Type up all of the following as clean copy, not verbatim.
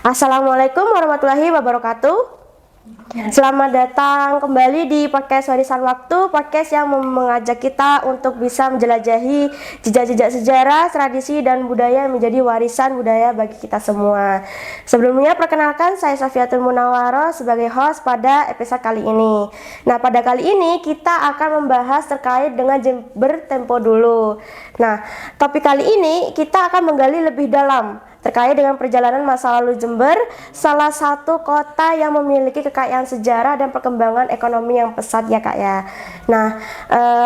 Assalamualaikum warahmatullahi wabarakatuh. Selamat datang kembali di podcast Warisan Waktu, podcast yang mengajak kita untuk bisa menjelajahi jejak-jejak sejarah, tradisi, dan budaya yang menjadi warisan budaya bagi kita semua. Sebelumnya, perkenalkan saya Safiatul Munawwaroh sebagai host pada episode kali ini. Nah, pada kali ini kita akan membahas terkait dengan Jember Tempo dulu. Nah, topik kali ini kita akan menggali lebih dalam terkait dengan perjalanan masa lalu Jember, salah satu kota yang memiliki kekayaan sejarah dan perkembangan ekonomi yang pesat ya Kak ya. Nah,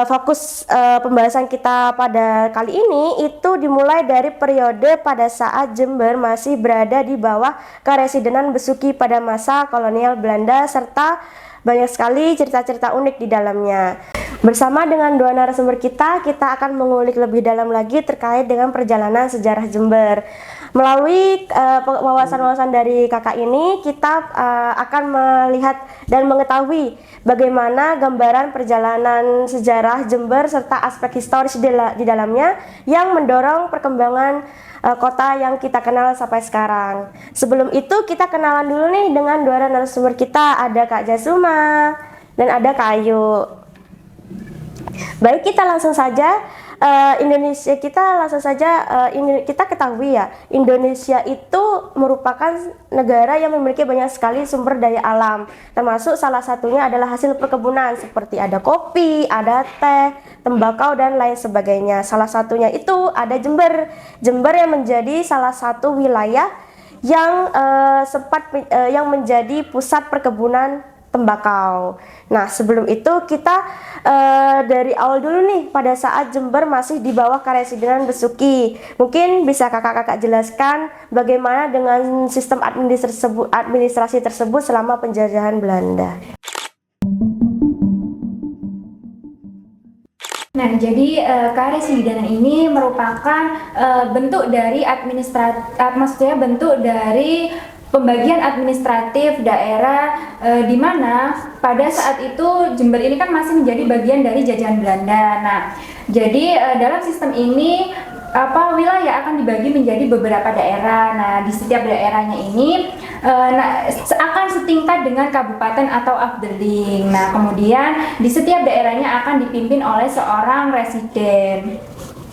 fokus pembahasan kita pada kali ini itu dimulai dari periode pada saat Jember masih berada di bawah Karesidenan Besuki pada masa kolonial Belanda, serta banyak sekali cerita-cerita unik di dalamnya. Bersama dengan dua narasumber kita akan mengulik lebih dalam lagi terkait dengan perjalanan sejarah Jember. Melalui wawasan-wawasan dari kakak ini, kita akan melihat dan mengetahui bagaimana gambaran perjalanan sejarah Jember serta aspek historis di dalamnya yang mendorong perkembangan kota yang kita kenal sampai sekarang. Sebelum itu kita kenalan dulu nih dengan dua narasumber kita, ada Kak Jasuma dan ada Kak Ayu. Baik, kita langsung saja. Kita ketahui ya, Indonesia itu merupakan negara yang memiliki banyak sekali sumber daya alam, termasuk salah satunya adalah hasil perkebunan seperti ada kopi, ada teh, tembakau dan lain sebagainya. Salah satunya itu ada Jember. Jember yang menjadi salah satu wilayah yang yang menjadi pusat perkebunan tembakau. Nah, sebelum itu kita dari awal dulu nih, pada saat Jember masih di bawah Karesidenan Besuki. Mungkin bisa kakak-kakak jelaskan bagaimana dengan sistem administrasi tersebut selama penjajahan Belanda. Nah, jadi Karesidenan ini merupakan bentuk dari bentuk dari pembagian administratif daerah di mana pada saat itu Jember ini kan masih menjadi bagian dari jajahan Belanda. Nah, jadi dalam sistem ini wilayah akan dibagi menjadi beberapa daerah. Nah, di setiap daerahnya ini akan setingkat dengan kabupaten atau afdeling. Nah, kemudian di setiap daerahnya akan dipimpin oleh seorang residen.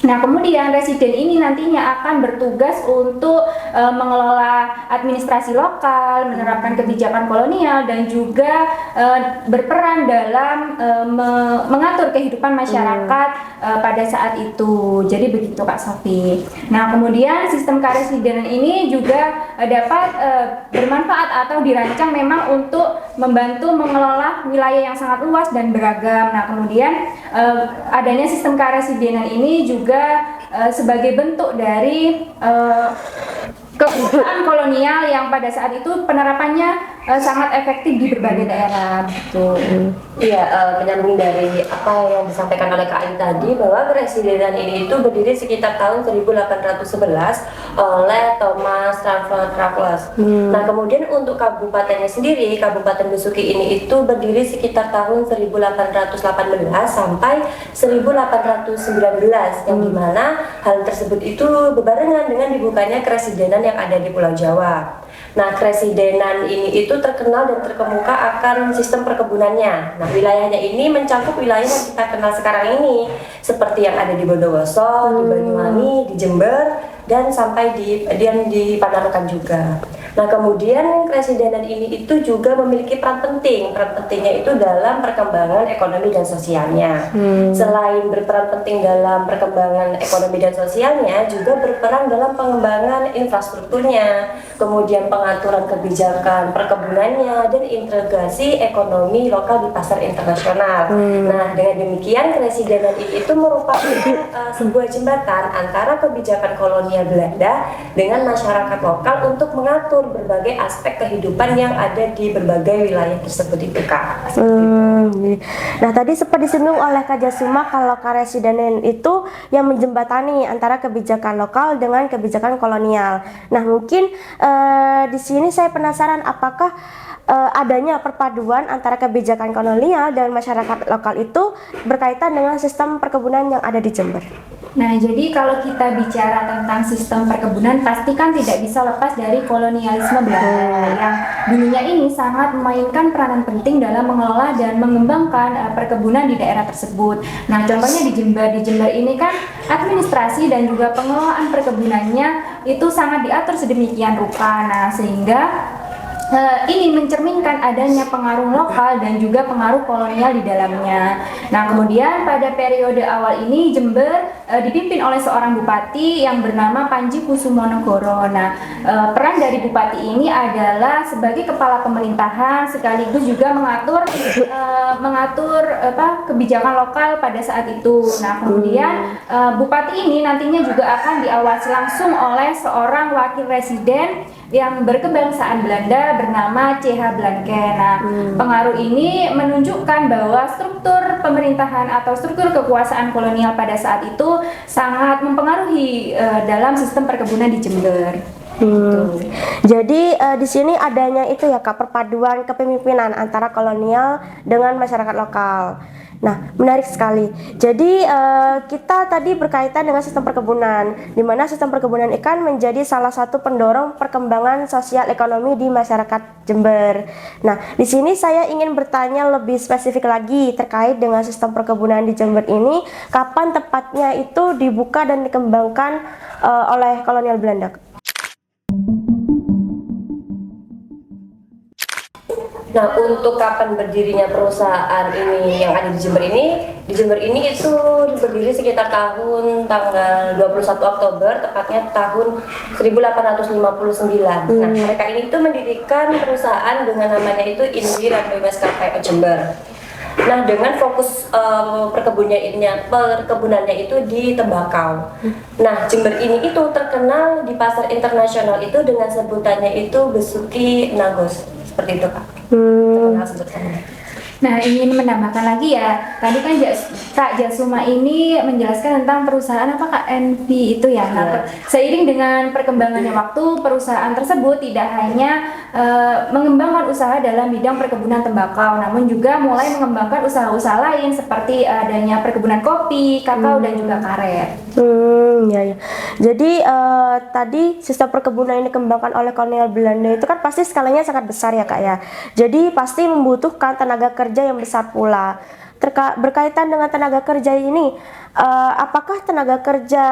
Nah, kemudian residen ini nantinya akan bertugas untuk mengelola administrasi lokal, menerapkan kebijakan kolonial, dan juga berperan dalam mengatur kehidupan masyarakat pada saat itu. Jadi begitu Kak Sofi. Nah, kemudian sistem karesidenan ini juga dapat bermanfaat atau dirancang memang untuk membantu mengelola wilayah yang sangat luas dan beragam. Nah, kemudian adanya sistem karesidenan ini juga sebagai bentuk dari kekuasaan kolonial yang pada saat itu penerapannya sangat efektif di berbagai daerah. Iya, menyambung dari apa yang disampaikan oleh Kak Ayu tadi, bahwa Karesidenan ini itu berdiri sekitar tahun 1811 oleh Thomas Raffles. Nah, kemudian untuk kabupatennya sendiri, Kabupaten Besuki ini itu berdiri sekitar tahun 1818 sampai 1819, yang dimana hal tersebut itu berbarengan dengan dibukanya Karesidenan yang ada di Pulau Jawa. Nah, Karesidenan ini itu terkenal dan terkemuka akan sistem perkebunannya. Nah, wilayahnya ini mencakup wilayah yang kita kenal sekarang ini, seperti yang ada di Bondowoso, di Banyuwangi, di Jember, dan sampai di Panarukan juga. Nah, kemudian Karesidenan ini itu juga memiliki peran penting. Peran pentingnya itu dalam perkembangan ekonomi dan sosialnya. Selain berperan penting dalam perkembangan ekonomi dan sosialnya, juga berperan dalam pengembangan infrastrukturnya, kemudian pengaturan kebijakan perkebunannya, dan integrasi ekonomi lokal di pasar internasional. Nah, dengan demikian Karesidenan ini itu merupakan sebuah jembatan antara kebijakan kolonial Belanda dengan masyarakat lokal untuk mengatur berbagai aspek kehidupan yang ada di berbagai wilayah tersebut itu Kak. Nah, tadi sempat disinggung oleh Kak Jasuma kalau Karesidenan itu yang menjembatani antara kebijakan lokal dengan kebijakan kolonial. Nah, mungkin di sini saya penasaran apakah adanya perpaduan antara kebijakan kolonial dan masyarakat lokal itu berkaitan dengan sistem perkebunan yang ada di Jember. Nah, jadi kalau kita bicara tentang sistem perkebunan, pasti kan tidak bisa lepas dari kolonialisme Belanda yang dulunya ini sangat memainkan peranan penting dalam mengelola dan mengembangkan perkebunan di daerah tersebut. Nah, contohnya di Jember ini kan administrasi dan juga pengelolaan perkebunannya itu sangat diatur sedemikian rupa. Nah, sehingga ini mencerminkan adanya pengaruh lokal dan juga pengaruh kolonial di dalamnya. Nah, kemudian pada periode awal ini Jember dipimpin oleh seorang bupati yang bernama Panji Kusumonegoro. Nah, peran dari bupati ini adalah sebagai kepala pemerintahan sekaligus juga mengatur kebijakan lokal pada saat itu. Nah, kemudian bupati ini nantinya juga akan diawasi langsung oleh seorang wakil residen yang berkebangsaan Belanda bernama C.H. Blanke. Nah, pengaruh ini menunjukkan bahwa struktur pemerintahan atau struktur kekuasaan kolonial pada saat itu sangat mempengaruhi dalam sistem perkebunan di Jember. Jadi di sini adanya itu ya Kak, perpaduan kepemimpinan antara kolonial dengan masyarakat lokal. Nah, menarik sekali. Jadi kita tadi berkaitan dengan sistem perkebunan, di mana sistem perkebunan ikan menjadi salah satu pendorong perkembangan sosial ekonomi di masyarakat Jember. Nah, di sini saya ingin bertanya lebih spesifik lagi terkait dengan sistem perkebunan di Jember ini, kapan tepatnya itu dibuka dan dikembangkan oleh kolonial Belanda? Nah, untuk kapan berdirinya perusahaan ini yang ada di Jember ini itu berdiri sekitar tanggal 21 Oktober, tepatnya tahun 1859. Nah, mereka ini tuh mendirikan perusahaan dengan namanya itu Indri Runway Maskapai Jember. Nah, dengan fokus perkebunannya itu di tembakau. Nah, Jember ini itu terkenal di pasar internasional itu dengan sebutannya itu Besuki Nagos. Seperti itu, Kak. Terkenal sebutannya. Nah, ingin menambahkan lagi ya, tadi kan Kak Jasuma ini menjelaskan tentang perusahaan apa Kak NV itu ya. Nah, seiring dengan perkembangannya waktu, perusahaan tersebut tidak hanya mengembangkan usaha dalam bidang perkebunan tembakau, namun juga mulai mengembangkan usaha-usaha lain seperti adanya perkebunan kopi, kakao dan juga karet. Ya. Jadi tadi sistem perkebunan yang dikembangkan oleh kolonial Belanda itu kan pasti skalanya sangat besar ya Kak ya. Jadi pasti membutuhkan tenaga kerja yang besar pula. Berkaitan dengan tenaga kerja ini, apakah tenaga kerja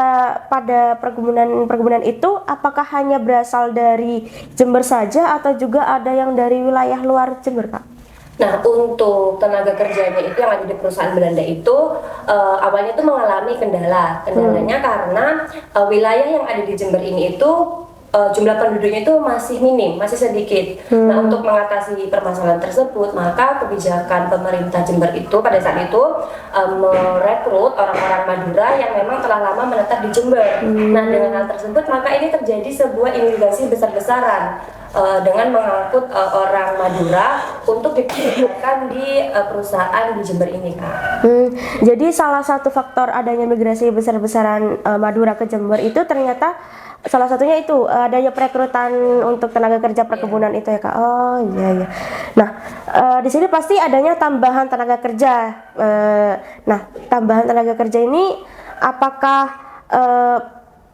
pada perkebunan itu apakah hanya berasal dari Jember saja atau juga ada yang dari wilayah luar Jember, Kak? Nah, untuk tenaga kerjanya itu yang ada di perusahaan Belanda itu awalnya itu mengalami kendalanya karena wilayah yang ada di Jember ini itu jumlah penduduknya itu masih minim, masih sedikit. Nah, untuk mengatasi permasalahan tersebut, maka kebijakan pemerintah Jember itu pada saat itu merekrut orang-orang Madura yang memang telah lama menetap di Jember. Nah, dengan hal tersebut, maka ini terjadi sebuah imigrasi besar-besaran dengan mengangkut orang Madura untuk dipekerjakan di perusahaan di Jember ini, Kak. Jadi salah satu faktor adanya migrasi besar-besaran Madura ke Jember itu ternyata salah satunya itu adanya perekrutan untuk tenaga kerja perkebunan itu ya Kak. Oh iya. Nah, di sini pasti adanya tambahan tenaga kerja. Nah, tambahan tenaga kerja ini apakah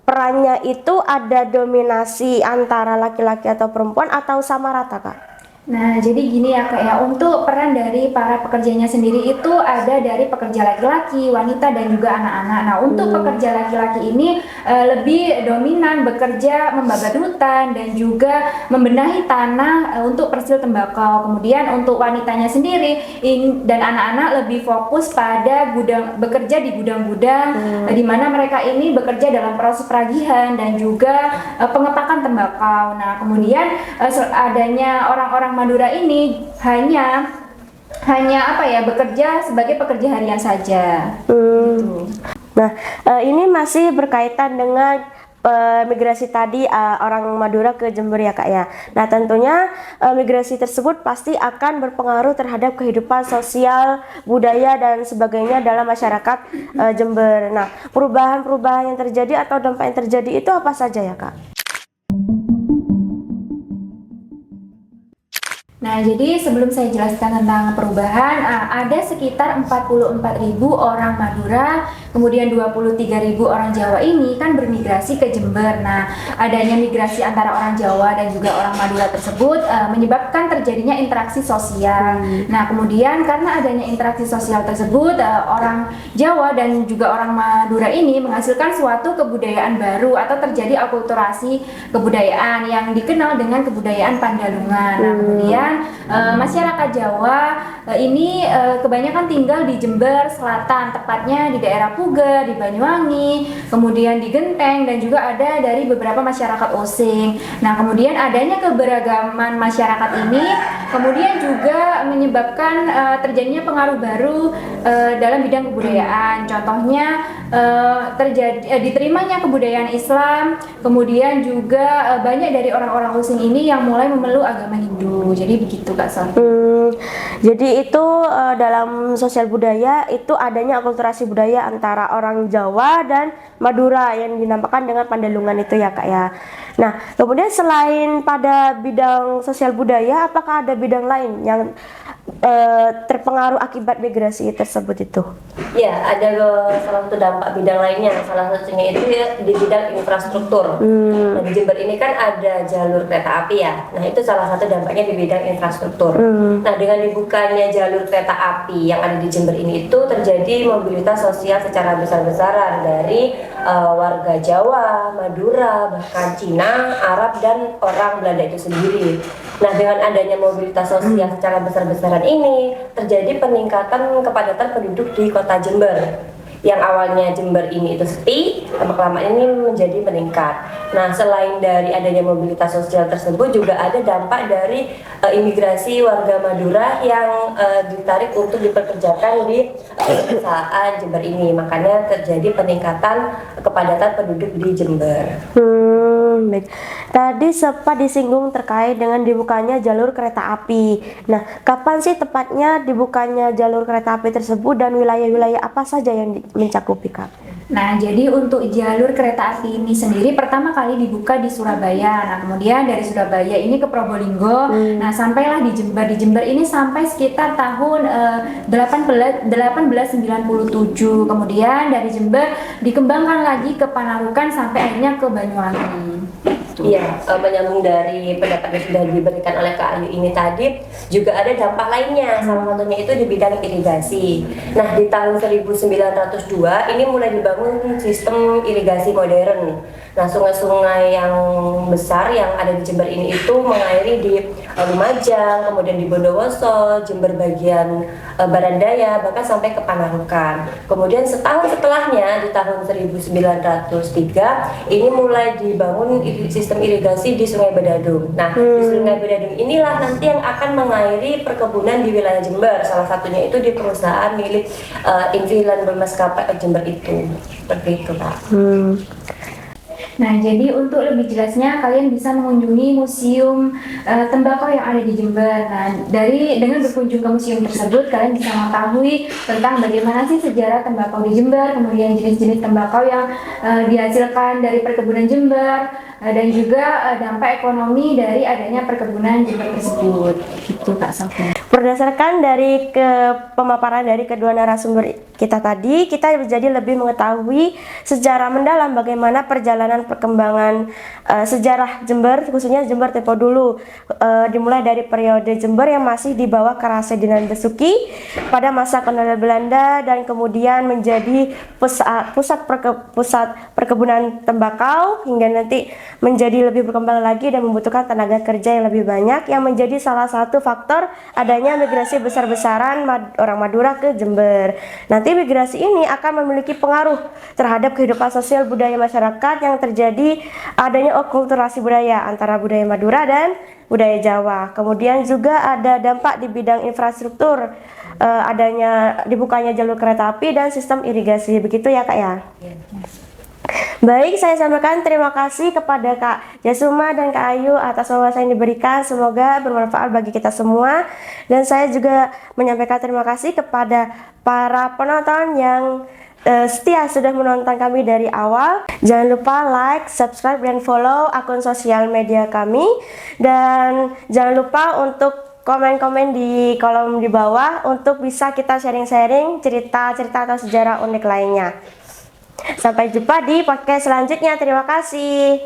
perannya itu ada dominasi antara laki-laki atau perempuan atau sama rata, Kak? Nah, jadi gini ya Kak ya, untuk peran dari para pekerjanya sendiri itu ada dari pekerja laki-laki, wanita dan juga anak-anak. Nah, untuk pekerja laki-laki ini lebih dominan bekerja membabat hutan dan juga membenahi tanah untuk persil tembakau. Kemudian untuk wanitanya sendiri dan anak-anak lebih fokus pada bekerja di gudang-gudang di mana mereka ini bekerja dalam proses peragihan dan juga pengepakan tembakau. Nah, kemudian adanya orang-orang Madura ini hanya bekerja sebagai pekerja harian saja. Gitu. Nah, ini masih berkaitan dengan migrasi tadi orang Madura ke Jember ya Kak ya. Nah, tentunya migrasi tersebut pasti akan berpengaruh terhadap kehidupan sosial, budaya dan sebagainya dalam masyarakat Jember. Nah, perubahan-perubahan yang terjadi atau dampak yang terjadi itu apa saja ya Kak? Nah, jadi sebelum saya jelaskan tentang perubahan, ada sekitar 44.000 orang Madura, kemudian 23.000 orang Jawa ini kan bermigrasi ke Jember. Nah, adanya migrasi antara orang Jawa dan juga orang Madura tersebut menyebabkan terjadinya interaksi sosial. Nah, kemudian karena adanya interaksi sosial tersebut, orang Jawa dan juga orang Madura ini menghasilkan suatu kebudayaan baru atau terjadi akulturasi kebudayaan yang dikenal dengan kebudayaan Pandalungan. Nah, kemudian masyarakat Jawa ini kebanyakan tinggal di Jember Selatan, tepatnya di daerah Puger, di Banyuwangi, kemudian di Genteng, dan juga ada dari beberapa masyarakat Osing. Nah, kemudian adanya keberagaman masyarakat ini kemudian juga menyebabkan terjadinya pengaruh baru dalam bidang kebudayaan. Contohnya diterimanya kebudayaan Islam, kemudian juga banyak dari orang-orang Osing ini yang mulai memeluk agama Hindu. Jadi begitu Kak Son. Jadi itu dalam sosial budaya itu adanya akulturasi budaya antara orang Jawa dan Madura yang dinamakan dengan Pandalungan itu ya Kak ya. Nah, kemudian selain pada bidang sosial budaya, apakah ada bidang lain yang terpengaruh akibat migrasi tersebut itu? Ya, ada salah satu dampak bidang lainnya, salah satunya itu ya, di bidang infrastruktur. Nah, di Jember ini kan ada jalur kereta api ya. Nah, itu salah satu dampaknya di bidang infrastruktur. Nah, dengan dibukanya jalur kereta api yang ada di Jember ini itu terjadi mobilitas sosial secara besar-besaran dari warga Jawa, Madura, bahkan Cina, Arab, dan orang Belanda itu sendiri. Nah, dengan adanya mobilitas sosial secara besar-besaran ini terjadi peningkatan kepadatan penduduk di kota Jember. Yang awalnya Jember ini itu sepi, lama-kelamaan ini menjadi meningkat. Nah, selain dari adanya mobilitas sosial tersebut, juga ada dampak dari imigrasi warga Madura yang ditarik untuk dipekerjakan di perusahaan Jember ini. Makanya terjadi peningkatan kepadatan penduduk di Jember. Baik. Tadi sempat disinggung terkait dengan dibukanya jalur kereta api. Nah, kapan sih tepatnya dibukanya jalur kereta api tersebut dan wilayah-wilayah apa saja yang mencakupi Kak? Nah, jadi untuk jalur kereta api ini sendiri pertama kali dibuka di Surabaya. Nah, kemudian dari Surabaya ini ke Probolinggo. Nah, sampailah di Jember. Di Jember ini sampai sekitar tahun 1897. Kemudian dari Jember dikembangkan lagi ke Panarukan sampai akhirnya ke Banyuwangi. Iya, menyambung dari pendapat yang sudah diberikan oleh Kak Ayu ini tadi, juga ada dampak lainnya, salah satunya itu di bidang irigasi. Nah, di tahun 1902 ini mulai dibangun sistem irigasi modern. Nah, sungai-sungai yang besar yang ada di Jember ini itu mengairi di Lumajang, kemudian di Bondowoso, Jember bagian Barat Daya, bahkan sampai ke Panarukan. Kemudian setahun setelahnya di tahun 1903 ini mulai dibangun sistem irigasi di Sungai Bedadung. Nah, di Sungai Bedadung inilah nanti yang akan mengairi perkebunan di wilayah Jember. Salah satunya itu di perusahaan milik Infilan Bermaskapai Jember itu. Seperti itu, Pak. Nah, jadi untuk lebih jelasnya kalian bisa mengunjungi museum tembakau yang ada di Jember. Nah, dengan berkunjung ke museum tersebut kalian bisa mengetahui tentang bagaimana sih sejarah tembakau di Jember, kemudian jenis-jenis tembakau yang dihasilkan dari perkebunan Jember, dan juga dampak ekonomi dari adanya perkebunan Jember tersebut. Gitu Kak Sofia. Berdasarkan dari pemaparan dari kedua narasumber kita tadi, kita menjadi lebih mengetahui secara mendalam bagaimana perjalanan perkembangan sejarah Jember, khususnya Jember tempo dulu, dimulai dari periode Jember yang masih di bawah Karasidenan Besuki pada masa kolonial Belanda dan kemudian menjadi pusat perkebunan tembakau hingga nanti menjadi lebih berkembang lagi dan membutuhkan tenaga kerja yang lebih banyak, yang menjadi salah satu faktor adanya migrasi besar-besaran orang Madura ke Jember. Nanti migrasi ini akan memiliki pengaruh terhadap kehidupan sosial budaya masyarakat yang terjadi adanya akulturasi budaya antara budaya Madura dan budaya Jawa. Kemudian juga ada dampak di bidang infrastruktur, adanya dibukanya jalur kereta api dan sistem irigasi. Begitu ya Kak ya? Baik, saya sampaikan terima kasih kepada Kak Jasuma dan Kak Ayu atas wawasan yang diberikan. Semoga bermanfaat bagi kita semua. Dan saya juga menyampaikan terima kasih kepada para penonton yang setia sudah menonton kami dari awal. Jangan lupa like, subscribe, dan follow akun sosial media kami. Dan jangan lupa untuk komen-komen di kolom di bawah untuk bisa kita sharing-sharing cerita-cerita atau sejarah unik lainnya. Sampai jumpa di podcast selanjutnya. Terima kasih.